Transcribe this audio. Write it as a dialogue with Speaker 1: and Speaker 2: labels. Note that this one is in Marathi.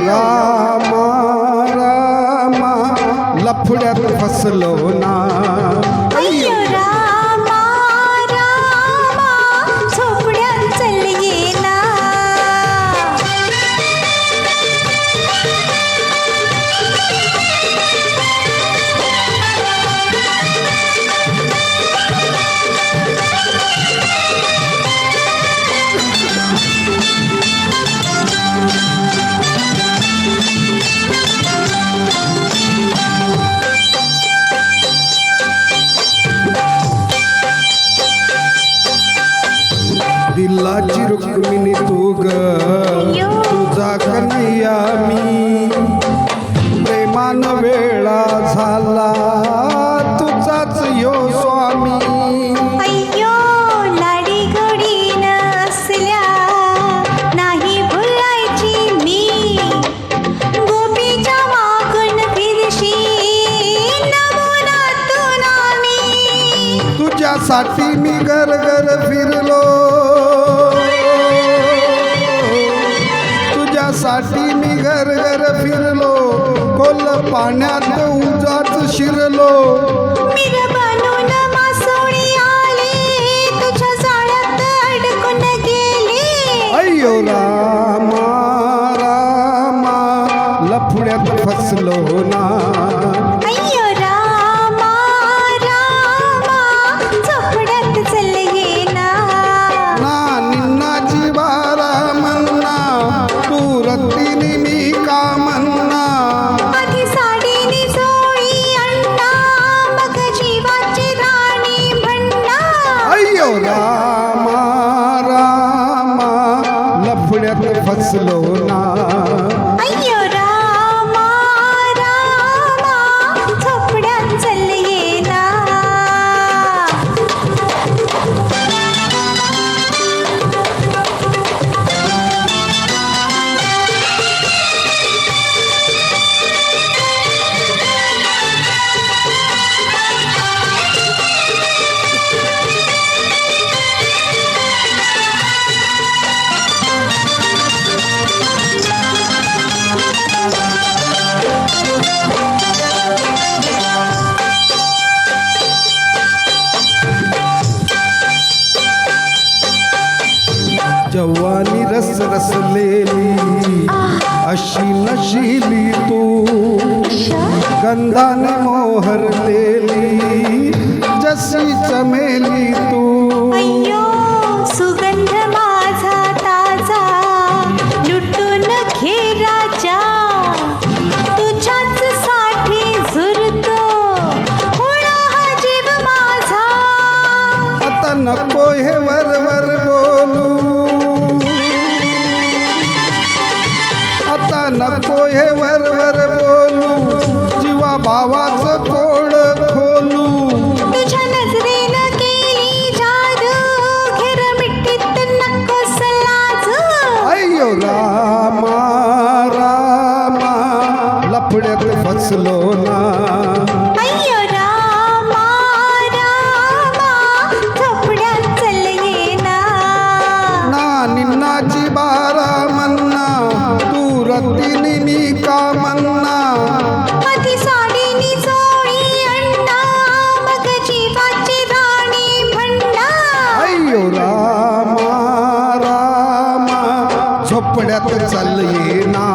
Speaker 1: रामा रामा लफड्यात फसलो ना
Speaker 2: अय्यो रामा रामा झोपड्यात चालले ना
Speaker 1: दिलाची रुक्मिणी तू ग तुझा कन्हैया मी प्रेमान वेळा झाला तुझाच यो स्वामी
Speaker 2: अय्यो लाडी गोडी नसल्या नाही भुलायची मी गोपीच्या मागून फिरशी नमुनातून आम्ही
Speaker 1: तुझ्यासाठी मी घर घर फिरलो तुझ्यासाठी मी घर घर फिरलो खोल पाण्यात उजाच शिरलो
Speaker 2: मिर बनून मासोळी आली तुझ्या जाळ्यात अडकून गेली
Speaker 1: अय्यो रामा रामा लफड्यात फसलो ना
Speaker 2: अय्यो रामा रामा झोपड्यात चालले ना
Speaker 1: ना निन्नाची बारा मन्ना तू रत्तीनी मी का म्हणना
Speaker 2: आधी साडीनी जोळी अण्णा मग जीवाची राणी भन्ना
Speaker 1: अय्यो रामा रामा लफड्यात फसलो ना
Speaker 2: अय्यो रामा रामा झोपड्यात चालले ना
Speaker 1: जवानी रस रसलेली अशी नशिली तू गंधाने मोहरलेली जशी चमेली तू
Speaker 2: अय्यो सुगंध माझा ताजा लुटून घे राजा तुझ्याच साठी झुरतो होळा हा जीव माझा
Speaker 1: आता नको हे वरवर बोलू आता नको हे वरवर बोलू जीवा भावाचं तोड खोलू
Speaker 2: तुझ्या नजरेनं केली जादू घेर मिठीत नकोस लाजू
Speaker 1: अय्यो रामा रामा लफड्यात फसलो ना
Speaker 2: अय्यो रामा रामा झोपड्यात चालले ना
Speaker 1: ना निन्नाची बारा मन्ना तू रत्तीनी मी का म्हणना
Speaker 2: आधी साडीनी जोळी अण्णा मग जीवाची राणी भन्ना
Speaker 1: अय्यो रामा रामा झोपड्यात चालले ना